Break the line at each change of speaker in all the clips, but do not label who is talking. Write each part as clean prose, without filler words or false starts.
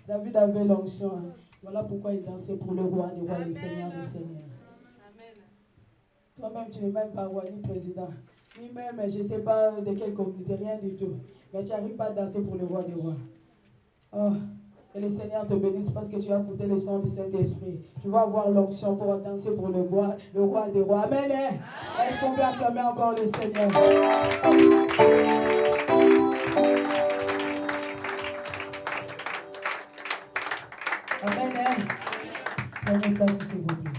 David avait l'onction. Voilà pourquoi il dansait pour le roi des rois, le Seigneur des seigneurs. Toi-même, tu n'es même pas roi ni président. Ni même, je ne sais pas de quelle communauté, rien du tout. Mais tu n'arrives pas à danser pour le roi des rois. Oh, que le Seigneur te bénisse parce que tu as écouté le son du Saint-Esprit. Tu vas avoir l'onction pour danser pour le roi des rois. Amen. Est-ce qu'on peut acclamer encore le Seigneur? Amen. Prenez place, s'il vous plaît.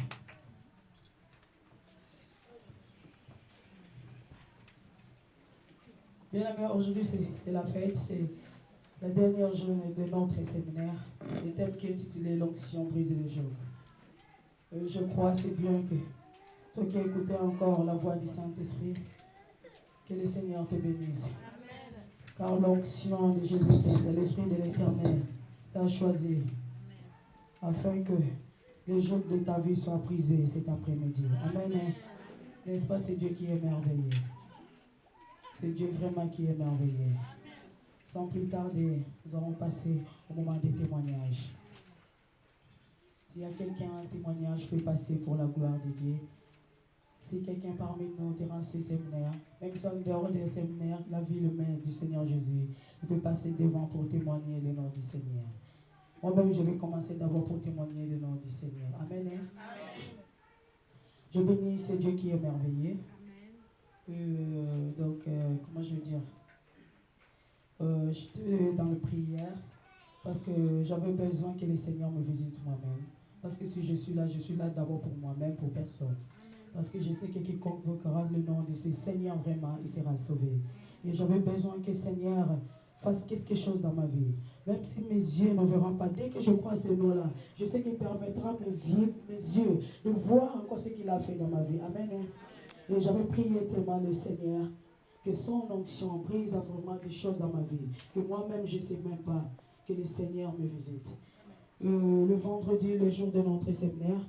Bien aimé, aujourd'hui c'est la fête, c'est la dernière journée de notre séminaire. Le thème qui est intitulé l'onction brise les jours. Je crois c'est bien que toi qui as écouté encore la voix du Saint-Esprit, que le Seigneur te bénisse. Car l'onction de Jésus-Christ, c'est l'Esprit de l'Éternel, t'a choisi afin que les jours de ta vie soient brisés cet après-midi. Amen. N'est-ce pas, c'est Dieu qui est merveilleux. C'est Dieu vraiment qui est merveilleux. Sans plus tarder, nous allons passer au moment des témoignages. S'il y a quelqu'un, un témoignage peut passer pour la gloire de Dieu. Si quelqu'un parmi nous, durant ces séminaires, même si en dehors des séminaires, la vie humaine du Seigneur Jésus, il peut passer devant pour témoigner le nom du Seigneur. Moi-même, je vais commencer d'abord pour témoigner le nom du Seigneur. Amen. Amen. Je bénis ce Dieu qui est merveilleux. Comment je veux dire, j'étais dans la prière parce que j'avais besoin que le Seigneur me visite moi-même. Parce que si je suis là d'abord pour moi-même, pour personne. Parce que je sais que quiconque invoquera le nom de ce Seigneur vraiment, il sera sauvé. Et j'avais besoin que le Seigneur fasse quelque chose dans ma vie. Même si mes yeux ne verront pas, dès que je crois ce nom-là, je sais qu'il permettra mes yeux de voir encore ce qu'il a fait dans ma vie. Amen. Et j'avais prié tellement le Seigneur que son onction brise vraiment des choses dans ma vie. Que moi-même, je ne sais même pas que le Seigneur me visite. Le vendredi, le jour de notre séminaire,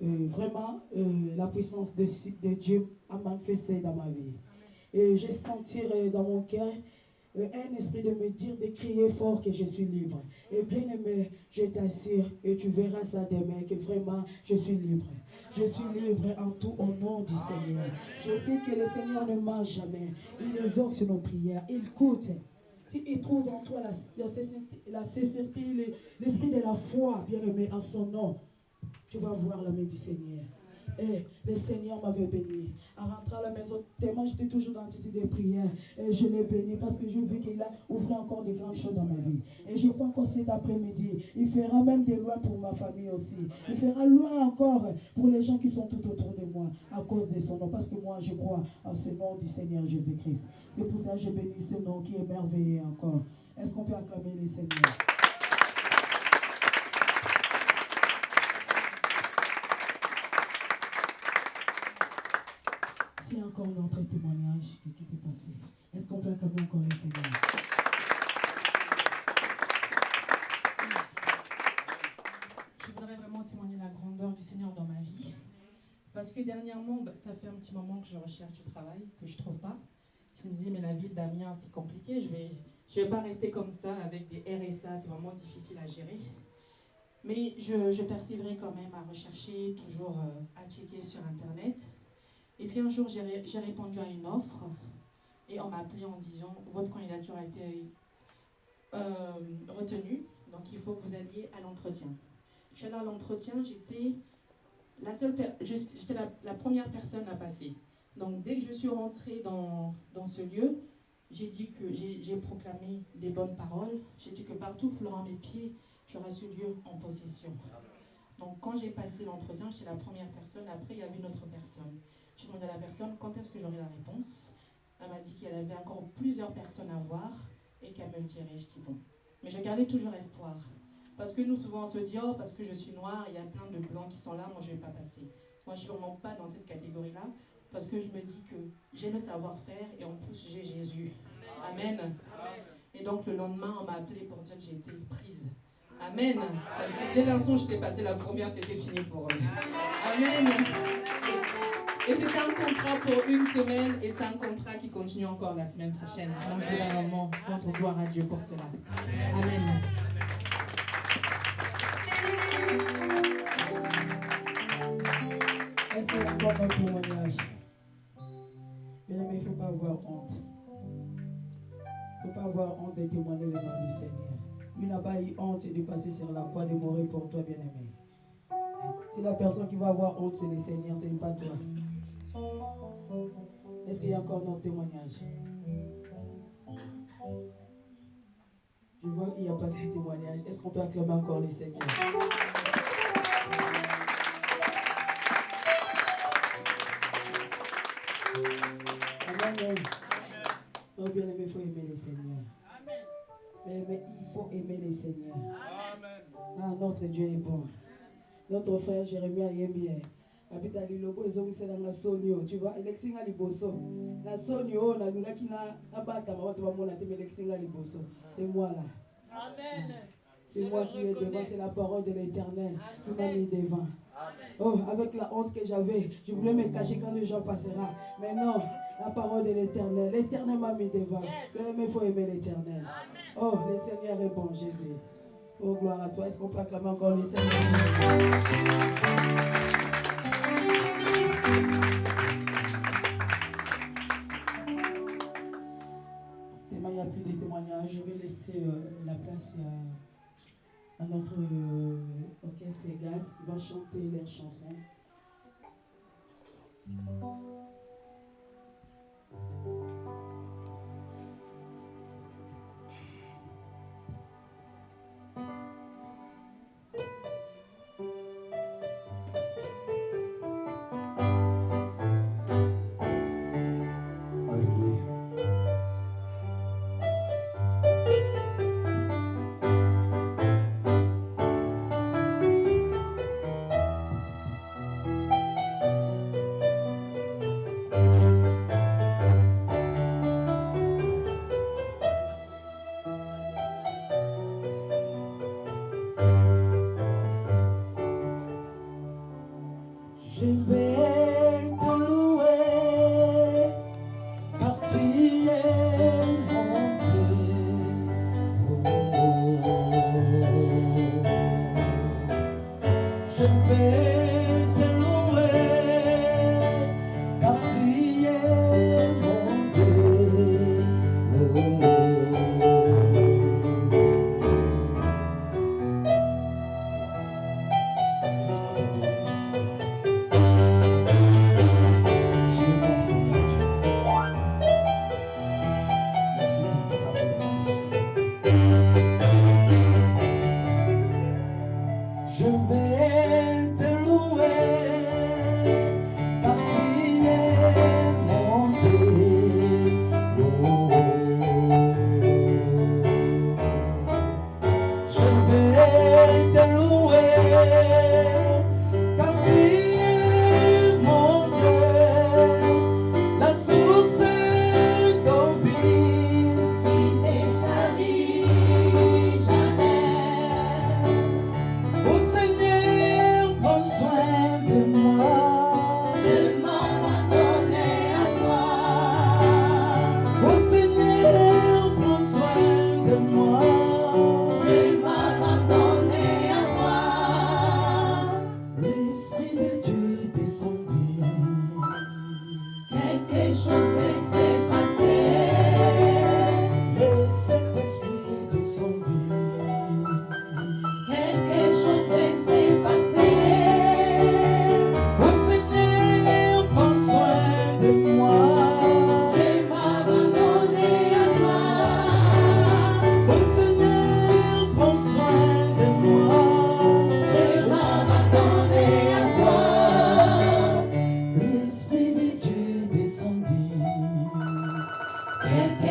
vraiment, la puissance de Dieu a manifesté dans ma vie. Et j'ai senti dans mon cœur un esprit de me dire, de crier fort que je suis libre. Et bien aimé, je t'assure, et tu verras ça demain, que vraiment, je suis libre. Je suis libre en tout au nom du Seigneur. Je sais que le Seigneur ne ment jamais. Il exauce sur nos prières. Il écoute. S'il trouve en toi la sincérité, l'esprit de la foi, bien aimé, en son nom, tu vas voir la main du Seigneur. Et le Seigneur m'avait béni. En rentrant à la maison, tellement j'étais toujours dans l'attitude de prière. Et je l'ai béni parce que je vu qu'il a ouvert encore de grandes choses dans ma vie. Et je crois qu'en cet après-midi, il fera même des lois pour ma famille aussi. Il fera loin encore pour les gens qui sont tout autour de moi à cause de son nom. Parce que moi, je crois en ce nom du Seigneur Jésus-Christ. C'est pour ça que je bénis ce nom qui est merveilleux encore. Est-ce qu'on peut acclamer le Seigneur? C'est encore notre témoignage qui peut passer. Est-ce qu'on peut acclamer encore le Seigneur?
Je voudrais vraiment témoigner la grandeur du Seigneur dans ma vie. Parce que dernièrement, ça fait un petit moment que je recherche du travail, que je ne trouve pas. Je me disais, mais la ville d'Amiens, c'est compliqué. Je vais pas rester comme ça avec des RSA, c'est vraiment difficile à gérer. Mais je persévérais quand même à rechercher, toujours à checker sur Internet. Et puis un jour, j'ai répondu à une offre et on m'a appelé en disant votre candidature a été retenue, donc il faut que vous alliez à l'entretien. Je suis allée à l'entretien, j'étais la première personne à passer. Donc dès que je suis rentrée dans ce lieu, j'ai proclamé des bonnes paroles. J'ai dit que partout où fleurant mes pieds, j'aurai ce lieu en possession. Donc quand j'ai passé l'entretien, j'étais la première personne. Après, il y avait une autre personne. J'ai demandé à la personne quand est-ce que j'aurai la réponse. Elle m'a dit qu'elle avait encore plusieurs personnes à voir et qu'elle me le dirait. Je dis bon. Mais je gardais toujours espoir. Parce que nous, souvent, on se dit, oh, parce que je suis noire, il y a plein de blancs qui sont là, moi, je ne vais pas passer. Moi, je ne suis vraiment pas dans cette catégorie-là, parce que je me dis que j'ai le savoir-faire et en plus, j'ai Jésus. Amen. Et donc, le lendemain, on m'a appelé pour dire que j'ai été prise. Amen. Parce que dès l'instant où j'étais passée la première, c'était fini pour eux. Amen. Et c'était un contrat pour une semaine et c'est un contrat qui continue encore la semaine prochaine. Donc, je voulais vraiment rendre gloire à Dieu pour cela. Amen.
Est-ce qu'il y a encore un témoignage? Mesdames, il ne faut pas avoir honte. Il ne faut pas avoir honte de témoigner le nom du Seigneur. Il n'a pas eu honte de passer sur la croix, de mourir pour toi, bien-aimé. C'est la personne qui va avoir honte, c'est le Seigneur, ce n'est pas toi. Est-ce qu'il y a encore notre témoignage? Je vois qu'il n'y a pas de témoignage. Est-ce qu'on peut acclamer encore le Seigneur? Amen. Oh bien-aimé, il faut aimer le Seigneur. Mais il faut aimer le Seigneur. Ah, notre Dieu est bon. Notre frère Jérémie aime bien. Habita lilobo ezomisela na sonio, tu vois, elexinga liboso. Na sonio na ngaki na bata watu bamona te elexinga liboso. C'est moi là. Amen. C'est moi qui est devant, c'est la parole de l'Éternel qui m'a mis devant. Oh, avec la honte que j'avais, je voulais me cacher quand le jour passera. Mais non, la parole de l'Éternel. L'Éternel m'a mis devant. Mais il faut aimer l'Éternel. Oh, le Seigneur est bon, Jésus. Oh, gloire à toi. Est-ce qu'on peut acclamer encore le Seigneur? Il n'y a plus de témoignages. Je vais laisser la place à notre orchestre Gas qui va chanter leurs chansons.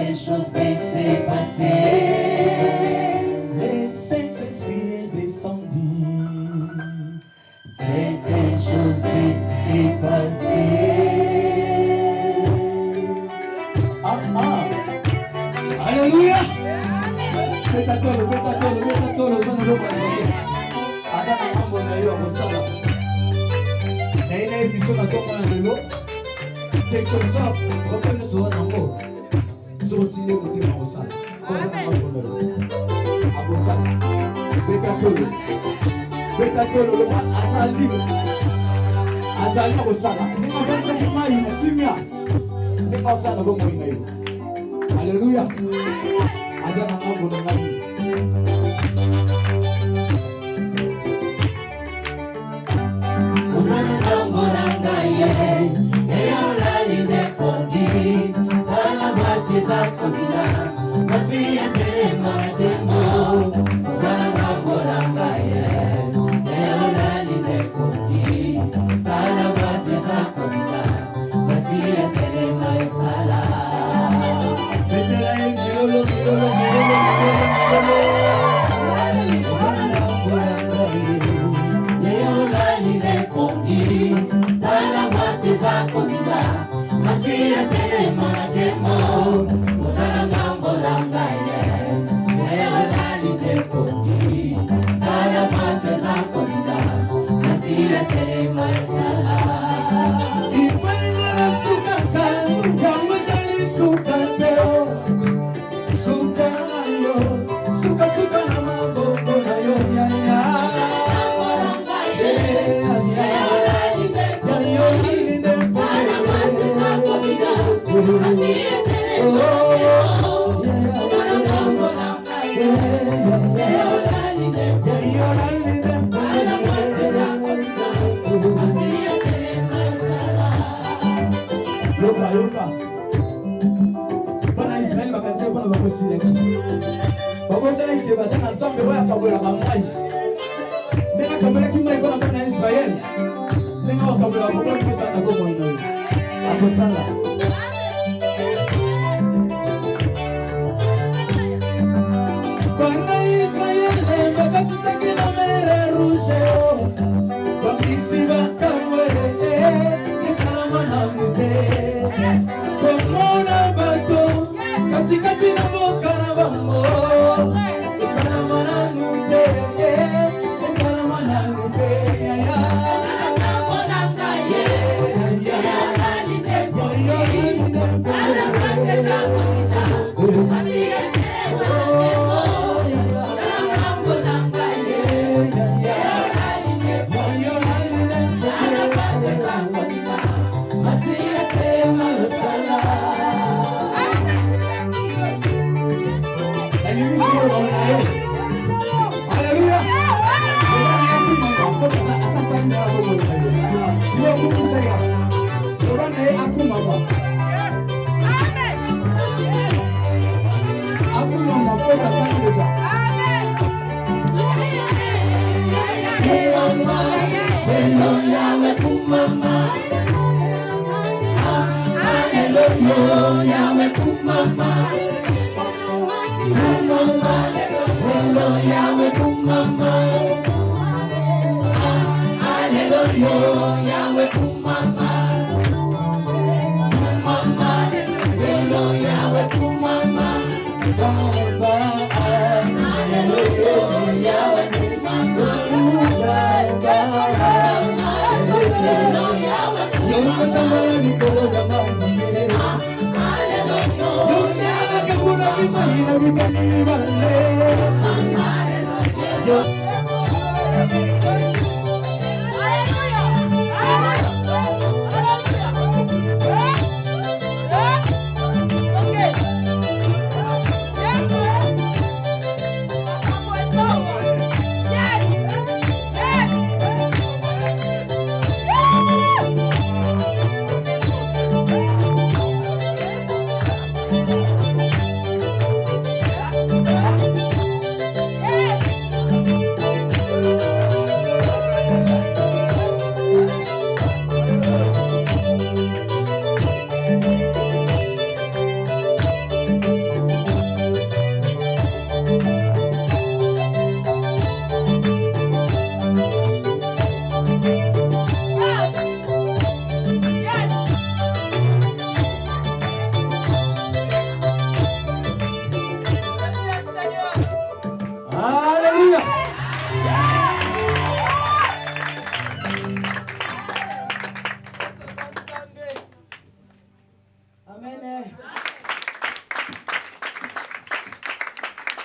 quelque chose va se passer. Le Saint-Esprit est descendu. Quelque chose va se passer. Ah ah. Alléluia. Betatolo, zana lo passer. Azana mambo na yo akosala. Na ile emission na toka na lelo. Quelque chose, reprenez sur un amour. Sortez côté na osala. Azana mambo na yo. Akosala. Betatolo lo azali. Azali akosala. Ni mabanja ni mai na kimia. Ni osala bongo na yo. Alléluia. Azana mambo na yo.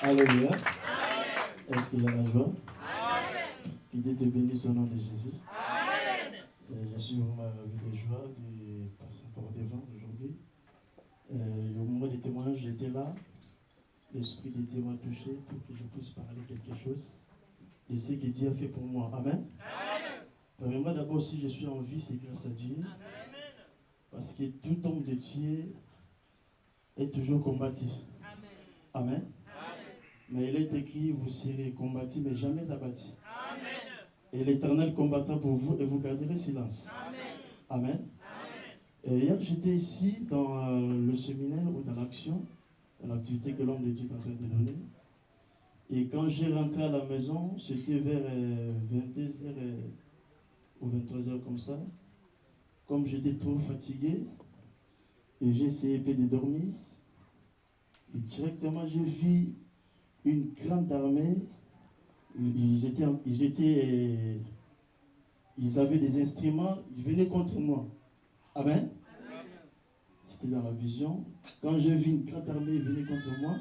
Alléluia. Est-ce qu'il y a la joie? Que Dieu te bénisse au nom de Jésus. Je suis vraiment ravi de joie de passer encore devant aujourd'hui. Au moment des témoignages, j'étais là. L'Esprit de Dieu m'a touché pour que je puisse parler quelque chose de ce que Dieu a fait pour moi. Amen. Premièrement, d'abord, si je suis en vie, c'est grâce à Dieu. Parce que tout homme de Dieu est toujours combatif. Amen. Mais il est écrit, vous serez combattus, mais jamais abattus. Et l'Éternel combattra pour vous et vous garderez silence. Amen. Et hier, j'étais ici dans le séminaire ou dans l'action, dans l'activité que l'homme de Dieu est en train de donner. Et quand j'ai rentré à la maison, c'était vers 22h ou 23h comme ça. Comme j'étais trop fatigué, et j'ai essayé de dormir, et directement j'ai vu une grande armée. Ils avaient des instruments, ils venaient contre moi. Amen. C'était dans la vision. Quand j'ai vu une grande armée venir contre moi,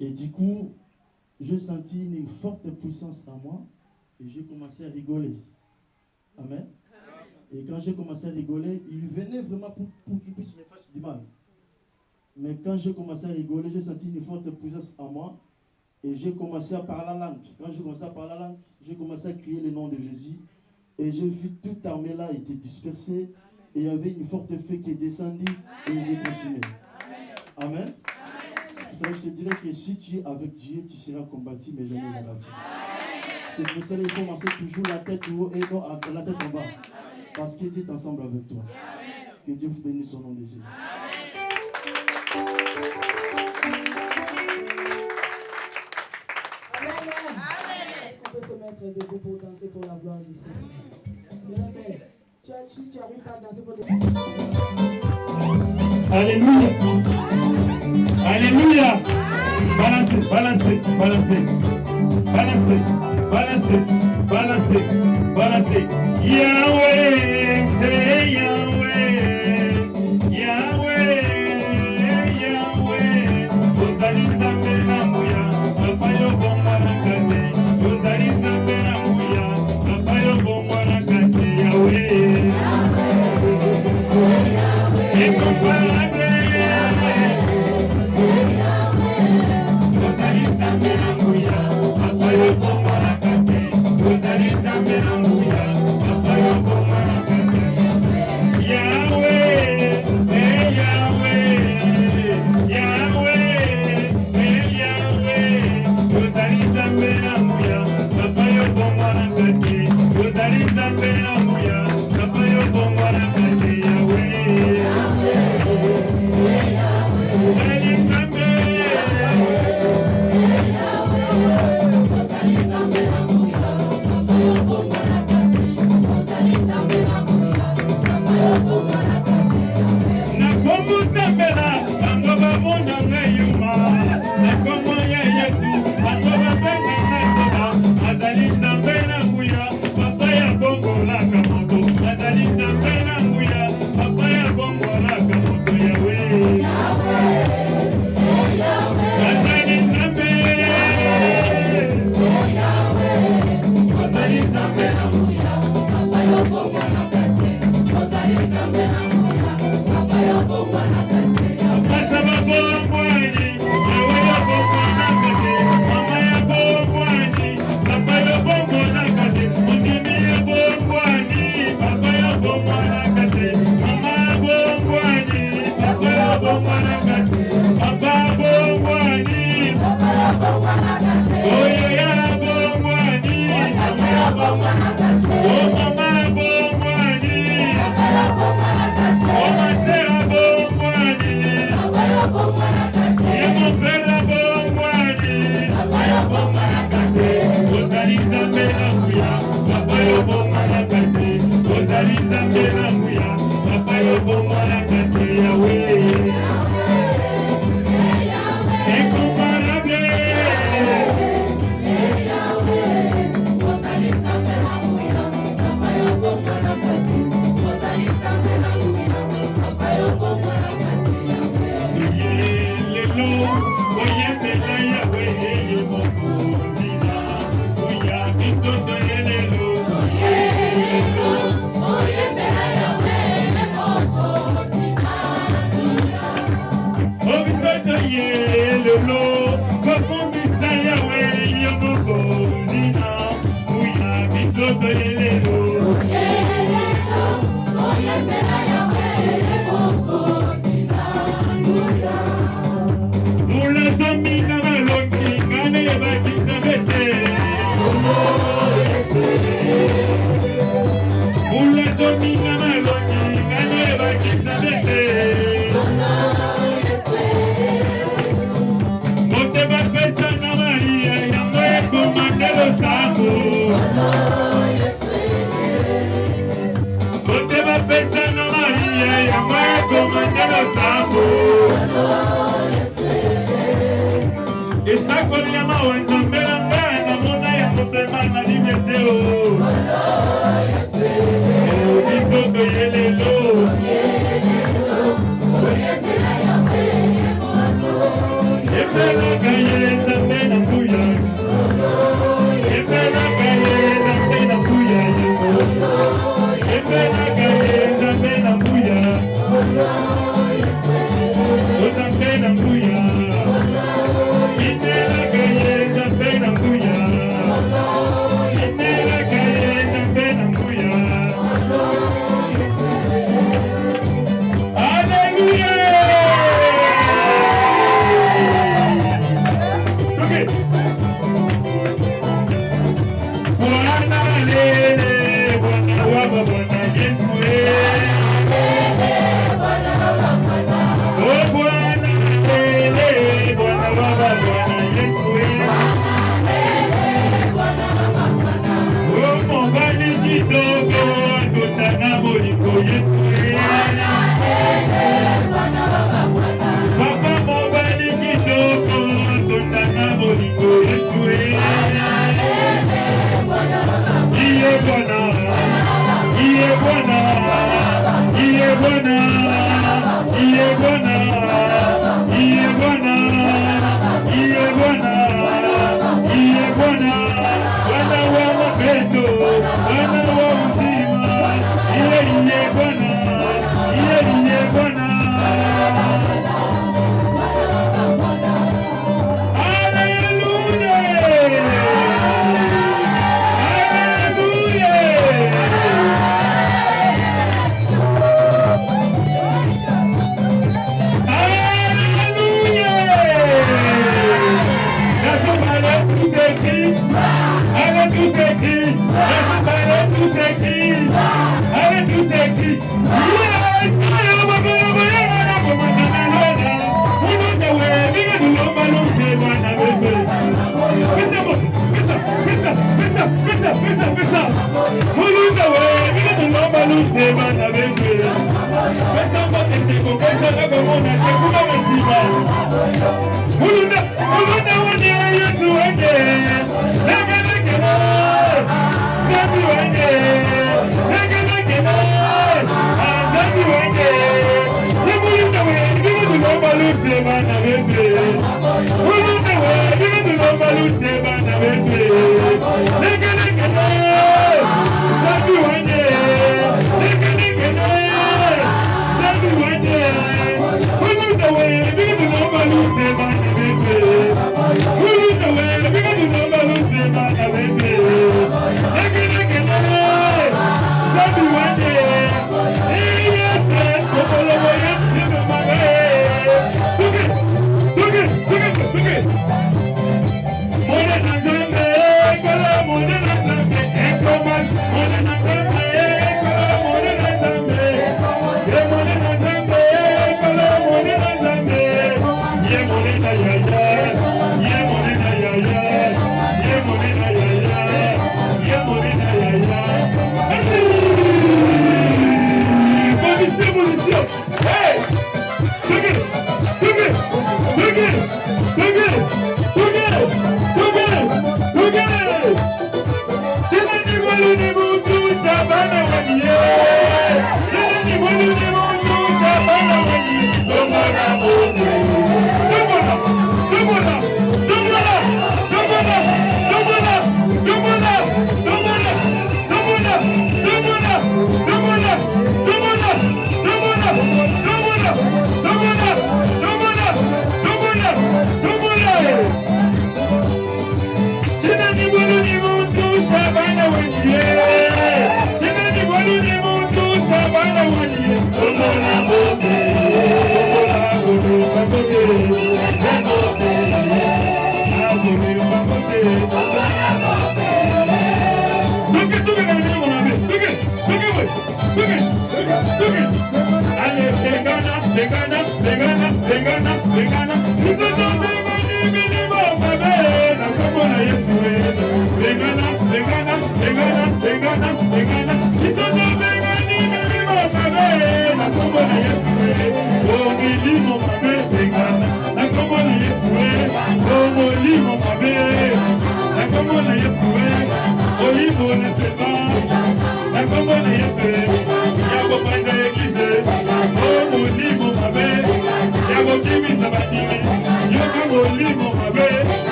et du coup, j'ai senti une forte puissance en moi, et j'ai commencé à rigoler. Amen. Et quand j'ai commencé à rigoler, ils venaient vraiment pour qu'ils puissent me faire du mal. Mais quand j'ai commencé à rigoler, j'ai senti une forte puissance en moi. Et j'ai commencé à parler la langue. Quand j'ai commencé à parler la langue, j'ai commencé à crier le nom de Jésus. Et j'ai vu toute l'armée là était dispersée. Et il y avait une forte feu qui est descendue et ils ont consumé. Amen. Vous savez, je te dirais que si tu es avec Dieu, tu seras combattu, mais jamais abattu. C'est pour ça qu'il faut commencer toujours la tête haut et non la tête en bas. Parce que Dieu est ensemble avec toi. Que Dieu vous bénisse au nom de Jésus.
Est-ce qu'on peut se mettre debout pour danser pour la gloire du Seigneur? Si tu n'arrives pas à danser pour le...
Alléluia. Alléluia. Balancez, balancez, balancez. Balancez, balancez, balancez, balancez. Yahweh, hey Yahweh. Yahweh, Yahweh. Ozali Nzambe na muya, papa yo bomba na kate. Ozali Nzambe na muya, papa yo bomba na kate. Yahweh. Et comparable Yahweh. Ozali Nzambe na muya, papa yo bomba na kate. Ozali Nzambe na muya, papa yo bomba na kate. Yahweh, hey Yahweh. Yahweh, hey Yahweh. Ozali Nzambe na muya, papa yo bomba na kate. Ozali Nzambe na muya, papa yo bomba na kate. Yahweh, Ozali Nzambe. Nakomo Zambela, bango babona ngayuma. Nakomo ya Yesu, bango babenga ngasoba. Azali Nzambe na nguya, papa ya bongo laka moto. Azali Nzambe na nguya, papa ya bongo laka moto. Yahweh, Azali Nzambe. Azali Nzambe na nguya, papa ya bongo laka moto. Azali Nzambe na nguya, papa ya bongo laka moto. Papa babongwani, Yahweh ya bongo laka moto. Mama ya bongwani, papa ya bongo laka moto. Mundimi ya bongwani, papa ya bongo laka moto. Mama ya bongwani, papa ya bongo laka moto. Papa bongwani, papa ya bongo laka moto. Oyo ya bongwani, papa ya bongo laka moto. Oh mama bongwani, papa ya bongo laka moto. Oh mama bongwani, papa ya bongo laka moto.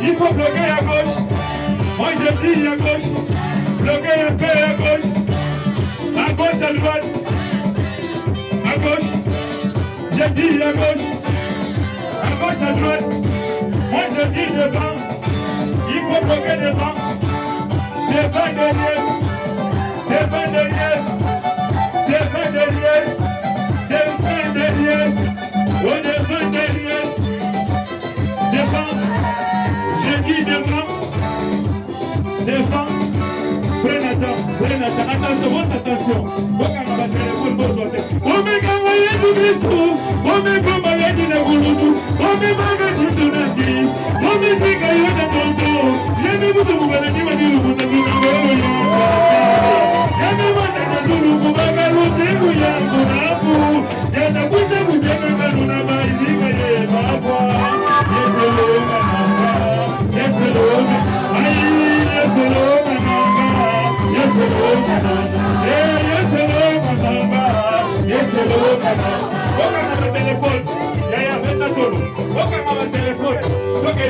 Il faut bloquer à gauche. Moi je dis à gauche. Bloquer un peu à gauche. À gauche, à droite. À gauche. Je dis à gauche. À gauche, à droite. Moi je dis devant. Il faut bloquer devant. Devant derrière. Devant derrière. Devant derrière. Devant derrière. Oh, devant derrière. Devant. Je dis devant. Devant. Prenez attention, votre attention. Wakanga ba téléphone bozote. Omega moye du Kristo. Omega moye du Naguludu. Omega du Donati. Omega yona tondo. Yeme butu mugana ni madiru mutaku ngolo. Yeme mwana nazulu kubaga lusengu yangu napu. Yana kuze kujema ngaluna maizinga ye babwa. Yeselo mananga. Yeselo mananga. Yeselo mananga. Yeselo mananga. Yeselo mananga. Yeselo mananga. Wakanga ba telefone. Yaya veta tolo. Wakanga ba telefone. Toke.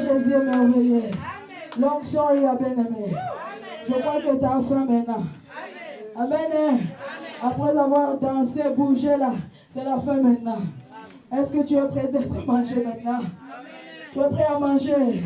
Jésus est merveilleux. L'onction est la bien-aimée. Je crois que tu as faim maintenant. Amen. Après avoir dansé, bougé là, c'est la fin maintenant. Est-ce que tu es prêt d'être mangé maintenant? Tu es prêt à manger?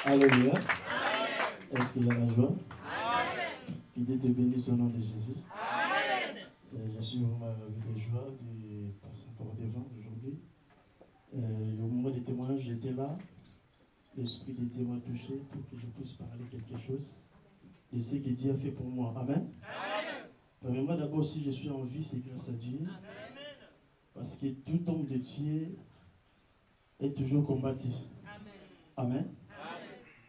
Alléluia. Est-ce qu'il y a la joie? Que Dieu te bénisse au nom de Jésus. Je suis vraiment avec la joie de passer encore devant aujourd'hui. Au moment des témoignages, j'étais là. L'Esprit de Dieu m'a touché pour que je puisse parler quelque chose de ce que Dieu a fait pour moi. Amen. Premièrement, d'abord, si je suis en vie, c'est grâce à Dieu. Parce que tout homme de Dieu est toujours combatif. Amen.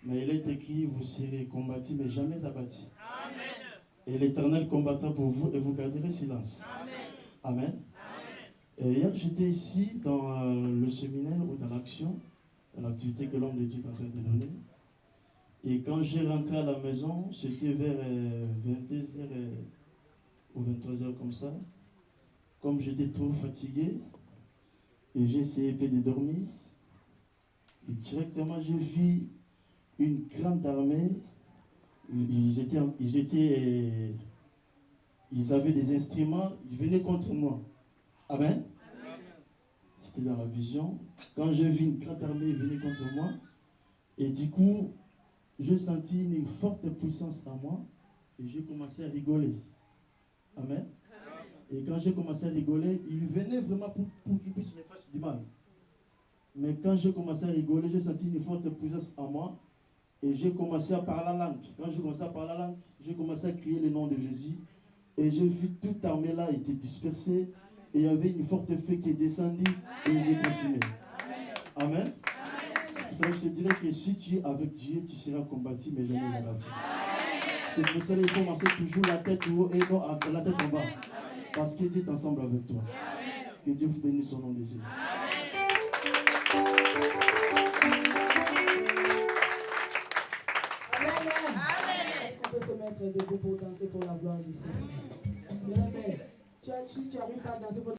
Mais il est écrit, vous serez combattus, mais jamais abattus. Et l'Éternel combattra pour vous et vous garderez silence. Amen. Et hier, j'étais ici dans le séminaire ou dans l'action, dans l'activité que l'homme de Dieu est en train de donner. Et quand j'ai rentré à la maison, c'était vers 22h ou 23h comme ça. Comme j'étais trop fatigué, et j'ai essayé de dormir, et directement j'ai vu une grande armée. Ils avaient des instruments, ils venaient contre moi. Amen. C'était dans la vision. Quand j'ai vu une grande armée venir contre moi, et du coup, j'ai senti une forte puissance en moi, et j'ai commencé à rigoler. Amen. Et quand j'ai commencé à rigoler, ils venaient vraiment pour qu'ils puissent me faire du mal. Mais quand j'ai commencé à rigoler, j'ai senti une forte puissance en moi. Et j'ai commencé à parler la langue. Quand j'ai commencé à parler la langue, j'ai commencé à crier le nom de Jésus. Et j'ai vu toute armée là était dispersée. Et il y avait une forte feu qui est descendue et ils ont consumé. Amen. C'est pour ça que je te dirais que si tu es avec Dieu, tu seras combattu, mais jamais abattu. C'est pour ça qu'il faut commencer toujours la tête haut et non la tête en bas. Parce que Dieu est ensemble avec toi. Que Dieu vous bénisse au nom de Jésus.
Est-ce qu'on peut se mettre debout pour danser pour la gloire du Seigneur? Si tu n'arrives pas à danser pour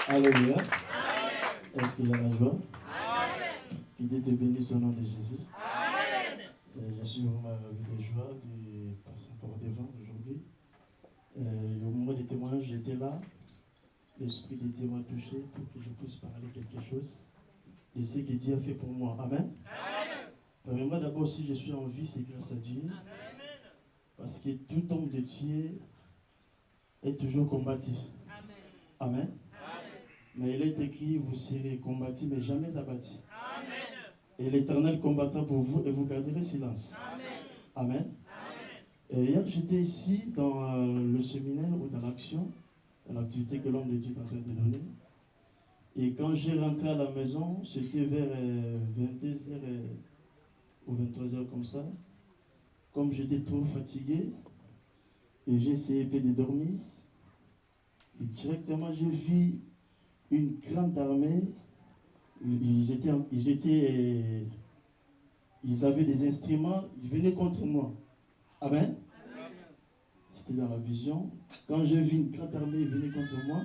Alléluia. Est-ce qu'il y a la joie? Que Dieu te bénisse au nom de Jésus. Je suis vraiment avec la joie de passer j'étais là, l'Esprit de Dieu m'a touché pour que je puisse parler quelque chose de ce que Dieu a fait pour moi. Amen. Premièrement, d'abord, si je suis en vie, c'est grâce à Dieu. Parce que tout homme de Dieu est toujours combatif. Amen. Mais il est écrit, vous serez combattus, mais jamais abattus. Et l'Éternel combattra pour vous et vous garderez silence. Amen. Et hier, j'étais ici dans le séminaire ou dans l'action, dans l'activité que l'homme de Dieu est en train de donner. Et quand j'ai rentré à la maison, c'était vers 22h ou 23h comme ça. Comme j'étais trop fatigué, et j'ai essayé de dormir, et directement j'ai vu une grande armée. Ils avaient des instruments, ils venaient contre moi. Amen. C'était dans la vision. Quand j'ai vu une grande armée, ils venaient contre moi.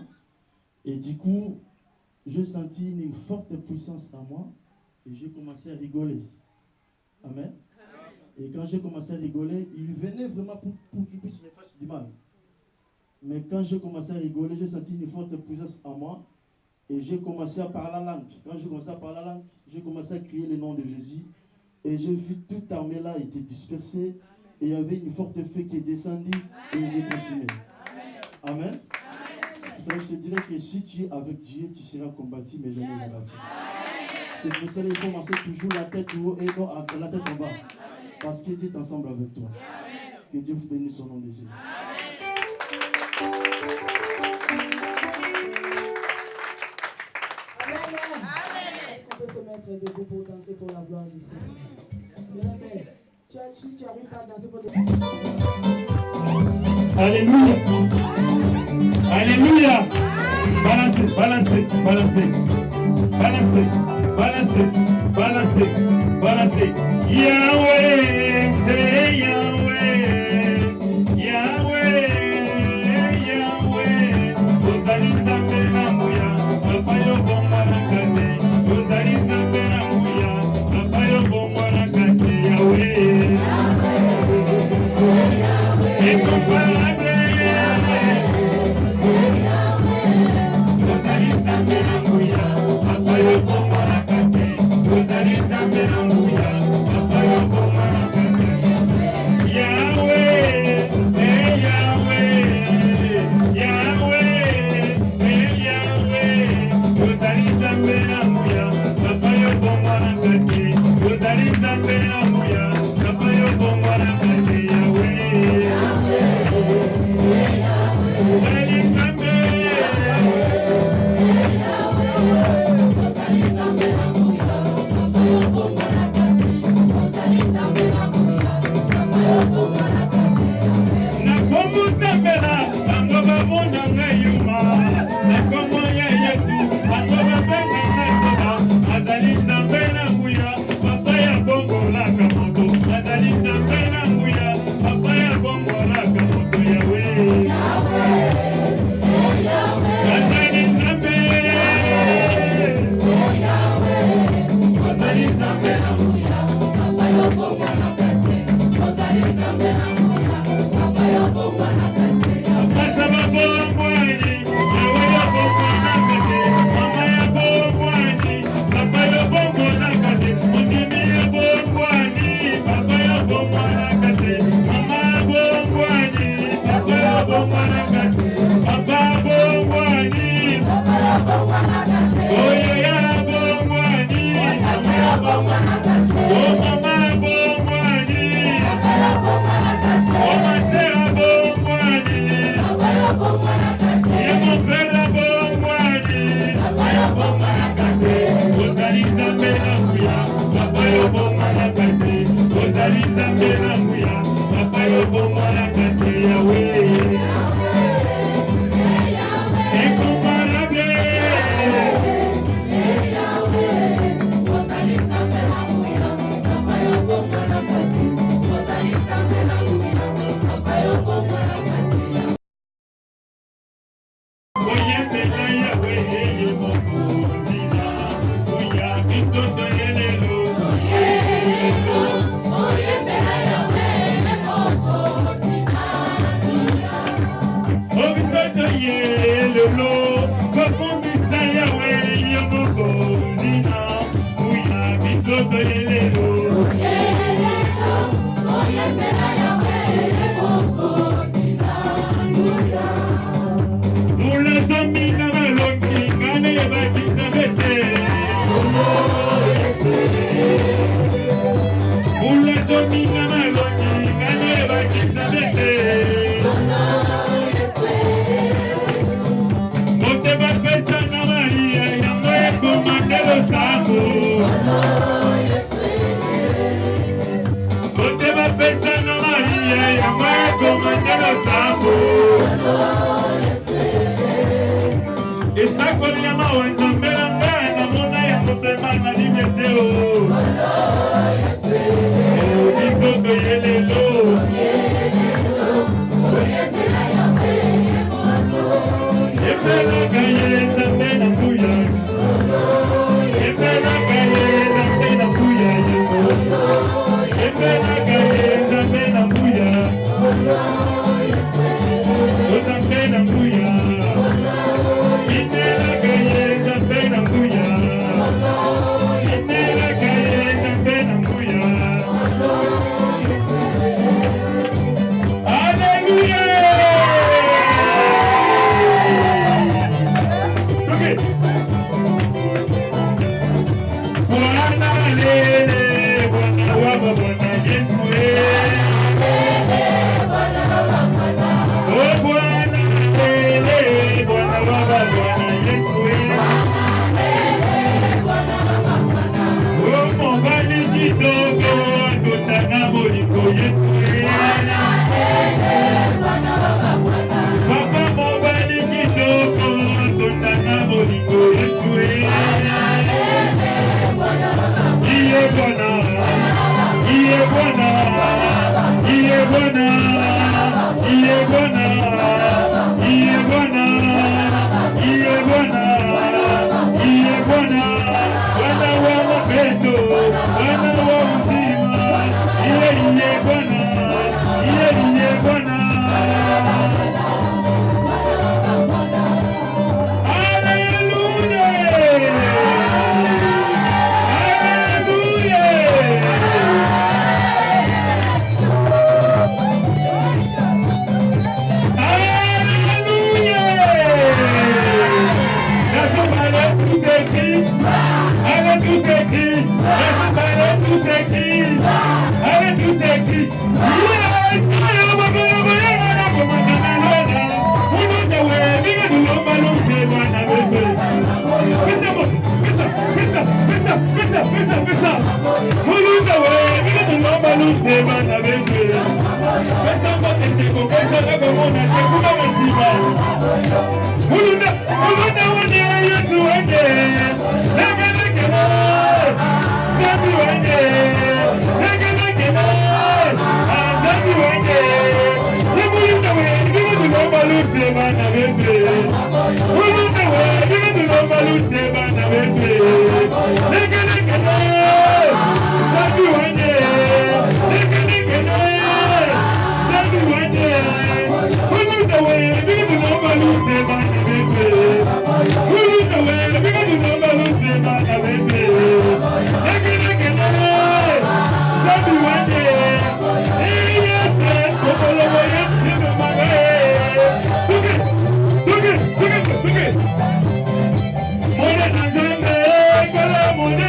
Et du coup, j'ai senti une forte puissance en moi. Et j'ai commencé à rigoler. Amen. Et quand j'ai commencé à rigoler, ils venaient vraiment pour qu'ils puissent me faire du mal. Mais quand j'ai commencé à rigoler, j'ai senti une forte puissance en moi. Et j'ai commencé à parler la langue. Quand j'ai commencé à parler la langue, j'ai commencé à crier le nom de Jésus. Et j'ai vu toute armée là était dispersée. Et il y avait une forte feu qui est descendue et nous est consumée. Amen. Pour ça, je te dirais que si tu es avec Dieu, tu seras combattu, mais jamais abattu. C'est pour ça qu'il faut commencer toujours la tête haut et non la tête en bas. Parce que Dieu est ensemble avec toi. Que Dieu vous bénisse au nom de Jésus.
Est-ce qu'on peut se mettre debout pour danser pour la gloire du Seigneur? Si tu arrives pas à danser pour le...
Alléluia. Alléluia. Balancez, balancez, balancez. Balancez, balancez, balancez, balancez. Yahweh, c'est Yahweh. Yahweh, Yahweh. Ozali Nzambe na nguya, papa yo bomba na kate. Ozali Nzambe na nguya, papa yo bomba na kate. Yahweh. Incomparable Yahweh. Ozali Nzambe na nguya, papa yo bomba na kate. Ozali Nzambe na nguya, papa yo bomba na kate. Yahweh, Yahweh, Yahweh, Yahweh. Ozali Nzambe na nguya, papa yo bomba na kate. Ozali Nzambe na nguya, papa yo bomba na kate. Yahweh.
Oh, yeah.
likolo bakombisa yawe yo mokozina kuya bizoto yelelo mulazomina malongi ngane bakita bete mulazomina malongi ngane bakita bete mote bapesa na Maria yango ekomandelo sango mote bapesa na Maria yango ekomandelo sango esakoli ya mawa ezambela ngai na mona ya motema na limeteo bizoto yelelo efela kaye nzambe na mbuya efela kaye nzambe na mbuya efela kaye nzambe na mbuya nzambe na mbuya efela kaye nzambe na mbuya efela kaye nzambe na mbuya Hallelujah. Bwana lele, Bwana waba, Bwana Yesu oh Bwana lele, Bwana waba, Bwana Yesu oh mobali kidogo, totana moliko Yesu Papa mobali kidogo, totana moliko Yesu Iye Bwana, Iye Bwana, Iye Bwana, Iye Bwana, Iye Bwana, Iye Bwana, Iye Bwana, Bwana wa mapendo, Bwana wa uzima, Iye Bwana, Iye Bwana. Mone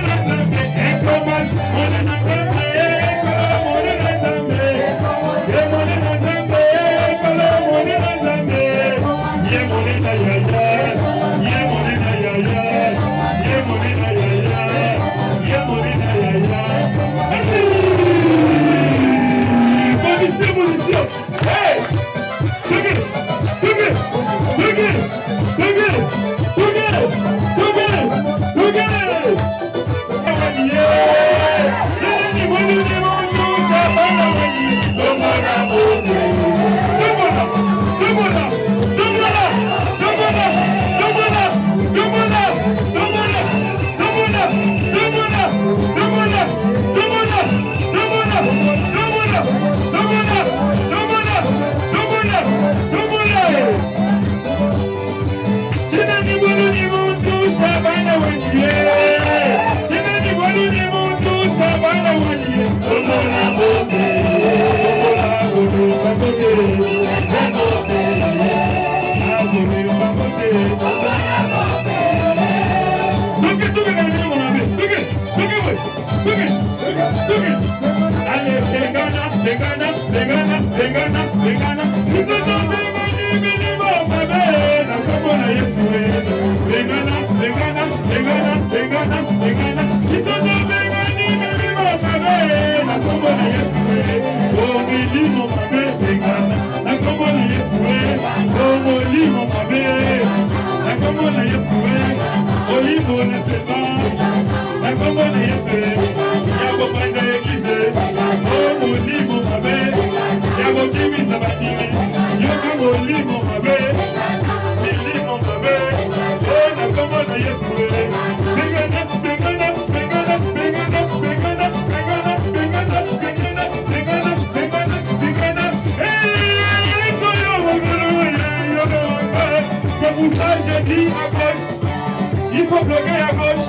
Il faut bloquer à gauche.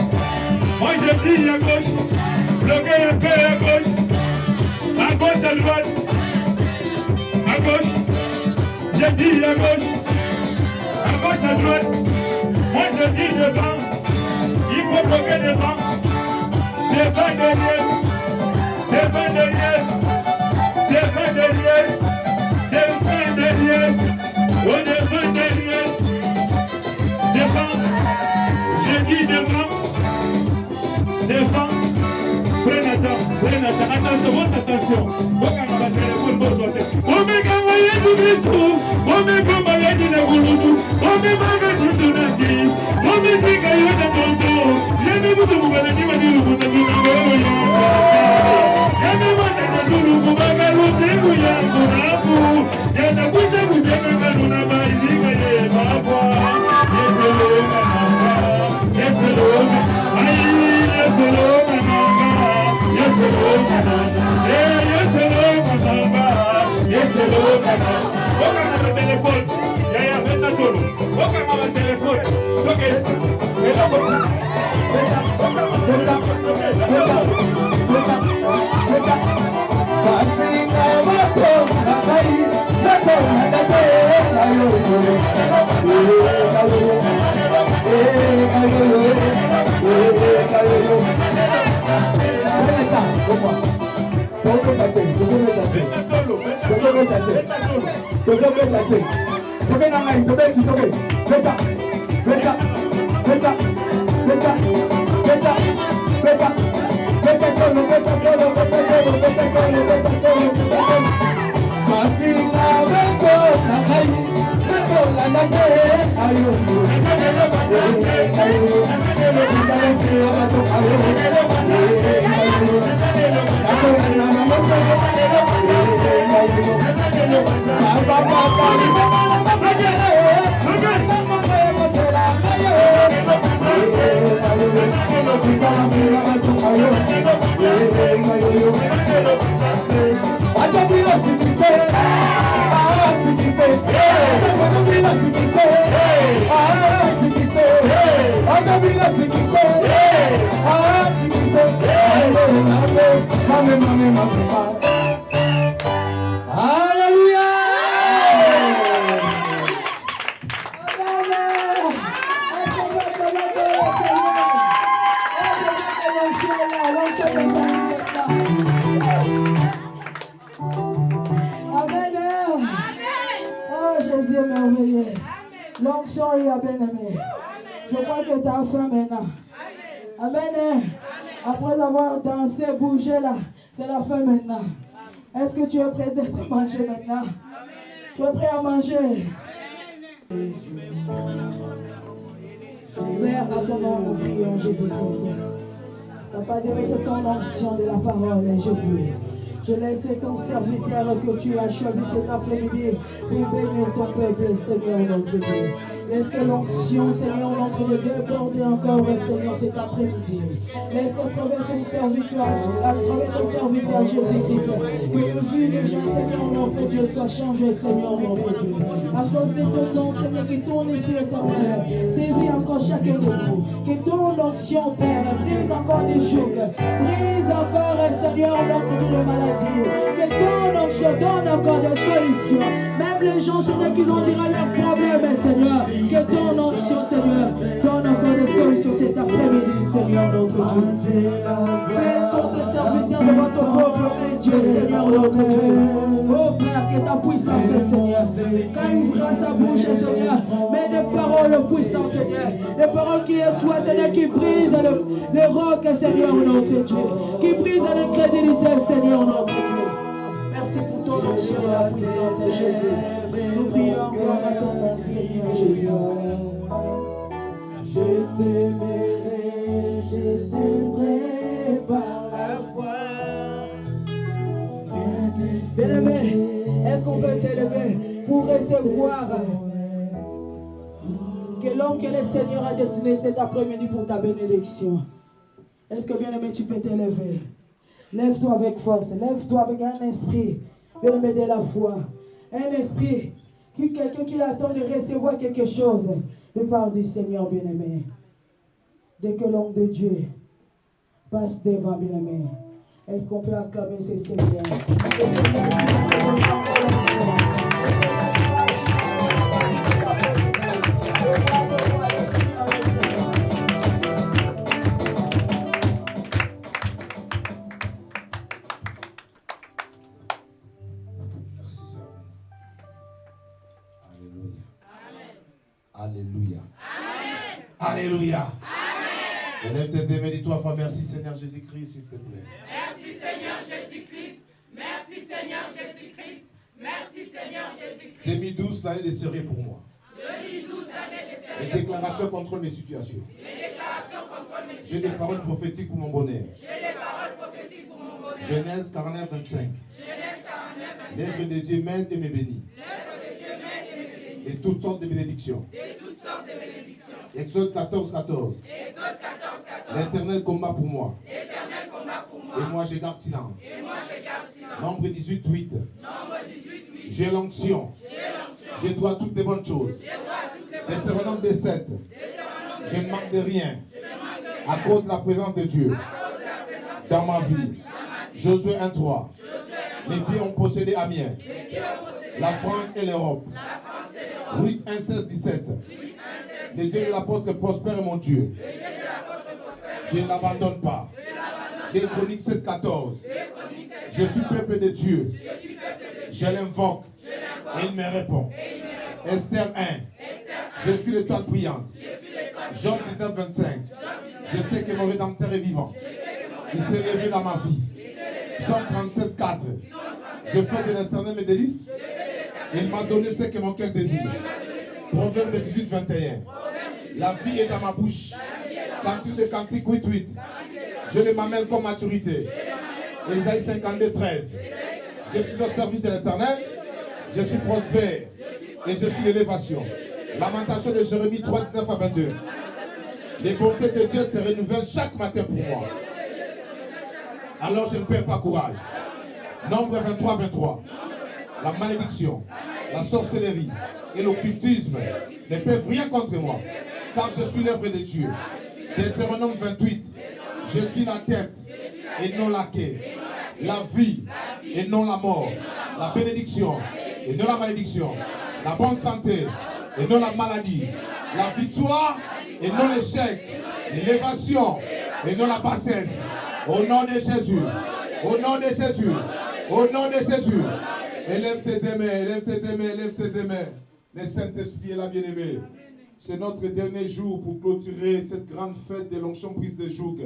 Moi je dis à gauche. Bloquer un peu à gauche. À gauche, à droite. À gauche. Je dis à gauche. À gauche, à droite. Moi je dis devant. Il faut bloquer devant. Devant derrière. Devant derrière. Devant derrière. Devant derrière. Oh, devant derrière. Devant. Je dis devant. Devant. Prenez attention, votre attention. Wakanga ba téléphone bosote. Omega moyen du Christ. Omega moyen du Nagulutu. Omega tutunaki. Omega yona tonto. Yene mutu mugana ni madiru mutamu ngoro. Yene mwana na zulu kubaga lusiku yangu nabu. Yana kuja kujenga kanuna maizinga ye babwa. Yeselonga nanga. Yeselonga. Ai yeselonga nanga. Yes, hello, Canada. Yes, hello, Canada. Yes, hello, Canada. Toca no telefone. Ya, ven a todo. Toca no telefone. Toca esto.
L'onction est bien-aimé. Je crois que tu as faim maintenant. Amen. Après avoir dansé, bougé là, c'est la fin maintenant. Est-ce que tu es prêt d'être mangé maintenant? Tu es prêt à manger? Père, à ton nom, nous prions, Jésus-Christ. Papa, c'est ton onction de la parole, Jésus. Je laisse ton serviteur que tu as choisi cet après-midi pour bénir ton peuple, Seigneur, notre Dieu. Laisse que l'onction, Seigneur, notre Dieu, déborde encore, Seigneur, cet après-midi. Laisse à travers ton serviteur, Jésus-Christ, que le vie des gens, Seigneur, notre Dieu, soit changé, Seigneur, notre Dieu. À cause de ton nom, Seigneur, que ton esprit éternel saisit encore chacun de nous. Que ton onction, Père, brise encore des jours, brise encore, Seigneur, notre Dieu, de maladie. dis-nous. Que ton onction donne encore des solutions. Même les gens, Seigneur, qui ont diront leurs problèmes, Seigneur. Que ton onction, Seigneur, donne encore des solutions cet après-midi, Seigneur, notre Dieu. Fais ton serviteur devant ton peuple, Dieu, Seigneur, notre Dieu. Oh Père, que ta puissance, Seigneur. Quand il ouvrira sa bouche, Seigneur, mets des paroles puissantes, Seigneur. Des paroles qui est toi, Seigneur, qui brisent les rocs, Seigneur, notre Dieu. Qui brisent l'incrédulité, Seigneur, notre Dieu. Merci pour ton onction et la puissance, Jésus. Nous prions gloire à ton nom, Seigneur Jésus.
Je t'aimerai par la foi.
Bien-aimé, est-ce qu'on peut s'élever pour recevoir que l'homme que le Seigneur a destiné cet après-midi pour ta bénédiction? Est-ce que, bien-aimé, tu peux t'élever? Lève-toi avec force, lève-toi avec un esprit, bien-aimé, de la foi. Un esprit, quelqu'un qui attend de recevoir quelque chose de part du Seigneur, bien-aimé. Dès que l'homme de Dieu passe devant, bien-aimé, est-ce qu'on peut acclamer ce Seigneur?
Alléluia. Alléluia. Élève tes deux mains, dis-toi, enfin, merci Seigneur Jésus-Christ, s'il te plaît.
Merci Seigneur Jésus-Christ. Merci Seigneur Jésus-Christ. Merci Seigneur Jésus-Christ.
2012, l'année des séries pour moi.
2012, l'année des séries.
Les déclarations contre mes situations.
Les déclarations contre mes situations.
J'ai des paroles prophétiques pour mon bonheur.
J'ai des paroles prophétiques pour mon bonheur.
Genèse 49, 25.
Genèse 49, 25.
L'œuvre de Dieu m'aide et me bénit.
L'œuvre de Dieu m'aide et me bénit.
Et toutes sortes de bénédictions.
Et toutes sortes de bénédictions.
Exode 14, 14.
Exode 14, 14.
L'Éternel combat pour moi.
L'Éternel combat pour moi.
Et moi je garde silence.
Et moi je garde silence.
Nombre 18, 8.
Nombre 18, 8.
J'ai l'onction. Je dois toutes les bonnes choses. Deutéronome 17. Je ne manque de rien. À cause de la présence de Dieu dans ma vie. Josué 1, 3. Mes pieds ont possédé Amiens, la France et l'Europe. Ruth 1, 16, 17. Les dieux de l'apôtre prospèrent mon Dieu. Je ne l'abandonne pas. Des Chroniques 7, 14. Je suis peuple de Dieu. Je l'invoque. Et il me répond. Esther 1. Je suis l'étoile brillante. Jean 19, 25. Je sais que mon Rédempteur est vivant. Il s'est levé dans ma vie. Psaume 37, 4. Je fais de l'Éternel mes délices. Et il m'a donné ce que mon cœur désire. Proverbe 18, 21. La vie est dans ma bouche. Cantique de Cantique 8, 8. Je le m'amène comme maturité. Ésaïe 52, 13. Je suis au service de l'Éternel. Je suis prospère. Et je suis l'élévation. Lamentation de Jérémie 3, 19 à 22. Les bontés de Dieu se renouvellent chaque matin pour moi. Alors je ne perds pas courage. Nombre 23, 23. La malédiction, la sorcellerie et l'occultisme ne peuvent rien contre moi. Car je suis l'œuvre de Dieu. Deutéronome 28. Je suis la tête et non la queue. La vie et non la mort. La bénédiction et non la malédiction. La bonne santé et non la maladie. La victoire et non l'échec. L'élévation et non la bassesse. Au nom de Jésus. Au nom de Jésus. Au nom de Jésus. Élève tes deux mains, élève tes deux mains, élève tes deux mains. Le Saint-Esprit est là, bien-aimé. C'est notre dernier jour pour clôturer cette grande fête de l'onction prise de joug.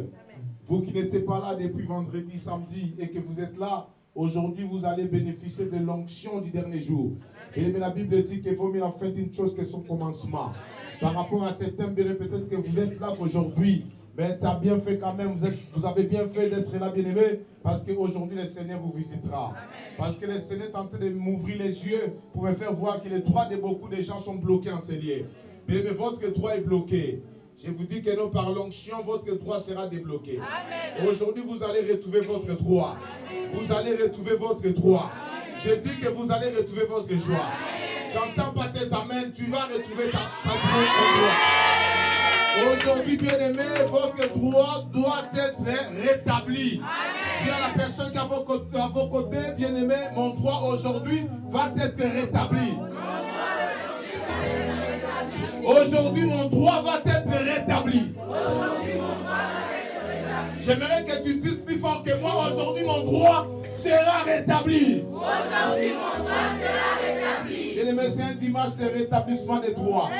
Vous qui n'étiez pas là depuis vendredi, samedi et que vous êtes là, aujourd'hui vous allez bénéficier de l'onction du dernier jour. Et la Bible dit qu'il vaut mieux la fin d'une chose que son commencement. Par rapport à certains, peut-être que vous êtes là aujourd'hui, mais tu as bien fait quand même, vous avez bien fait d'être là, bien-aimé, parce qu'aujourd'hui le Seigneur vous visitera. Parce que le Seigneur est en train de m'ouvrir les yeux pour me faire voir que les droits de beaucoup de gens sont bloqués en ces lieux. Mais votre droit est bloqué. Je vous dis que non, par l'onction, votre droit sera débloqué. Aujourd'hui, vous allez retrouver votre droit. Vous allez retrouver votre droit. Je dis que vous allez retrouver votre joie. J'entends pas tes amens, tu vas retrouver ta droit. Aujourd'hui, bien-aimé, votre droit doit être rétabli.
Dis à la personne qui est à vos côtés, bien-aimé, mon droit aujourd'hui va être rétabli. Aujourd'hui, mon droit va être rétabli. J'aimerais que tu dises plus fort que moi, aujourd'hui, mon droit sera rétabli. Aujourd'hui, mon droit sera rétabli. Bien-aimé, c'est un dimanche de rétablissement des droits.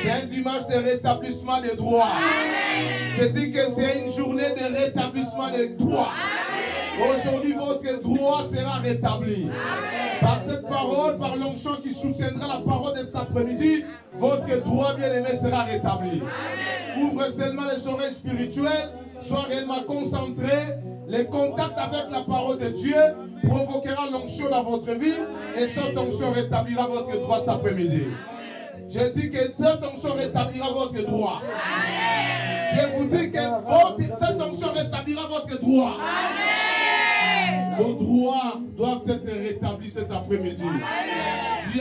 C'est un dimanche de rétablissement des droits. Je te dis que c'est une journée de rétablissement des droits. Aujourd'hui, votre droit sera rétabli. Par cette parole, par l'onction qui soutiendra la parole de cet après-midi, votre droit bien-aimé sera rétabli. Ouvre seulement les oreilles spirituelles, sois réellement concentré. Le contact avec la parole de Dieu provoquera l'onction dans votre vie et cette onction rétablira votre droit cet après-midi. Je dis que cette onction rétablira votre droit. Je vous dis que cette onction rétablira votre droit. Vos droits doivent être rétablis cet après-midi. Dis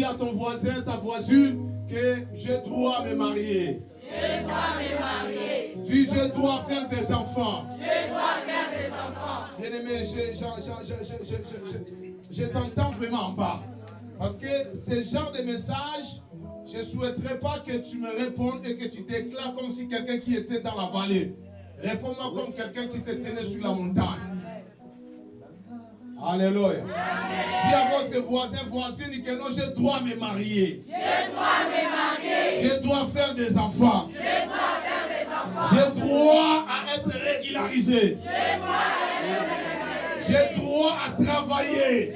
à ton voisin, ta voisine, que je dois me marier. Je dois me marier. Dis, je dois faire des enfants. Je dois faire des enfants. Bien-aimé, je t'entends vraiment en bas. Parce que ce genre de message, je ne souhaiterais pas que tu me répondes et que tu déclares comme si quelqu'un qui était dans la vallée. Réponds-moi comme quelqu'un qui se tenait sur la montagne. Alléluia. Dis à votre voisin, voisine, que non, je dois me marier. Je dois me marier. Je dois faire des enfants. Je dois faire des enfants. J'ai droit à être régularisé. J'ai droit à travailler.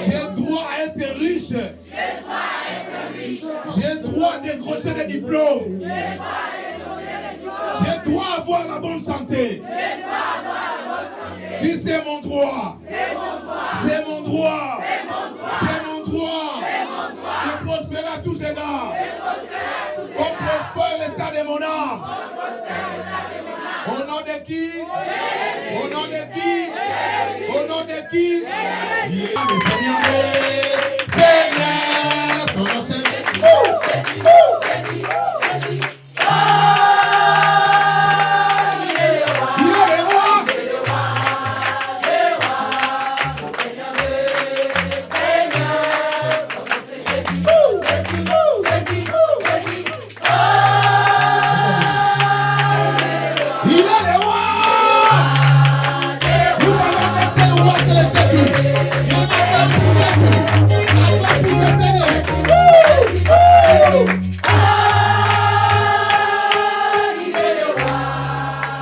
J'ai droit à être riche. J'ai droit à décrocher des diplômes. J'ai droit à avoir la bonne santé. Dis, c'est mon droit. C'est mon droit. C'est mon droit. De prospérer à tous égards. Qu'on prospère l'état de mon âme. Au nom de qui? Au nom de qui? Au nom de qui? Le Seigneur est Seigneur. Son nom c'est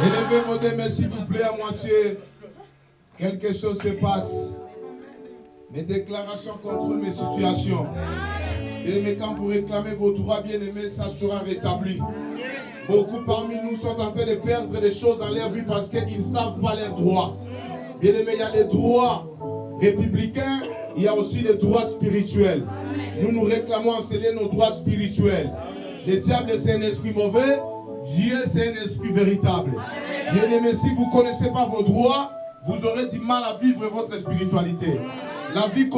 élevez vos deux mains s'il vous plaît à moitié. Quelque chose se passe. Mes déclarations contrôlent mes situations. Bien-aimés, quand vous réclamez vos droits, bien-aimés, ça sera rétabli. Beaucoup parmi nous sont en train de perdre des choses dans leur vie parce qu'ils ne savent pas leurs droits. Bien-aimés, il y a les droits républicains, il y a aussi les droits spirituels. Nous réclamons enseigner nos droits spirituels. Le diable, c'est un esprit mauvais. Dieu, c'est un esprit véritable. Bien-aimés, si vous ne connaissez pas vos droits, vous aurez du mal à vivre votre spiritualité. La vie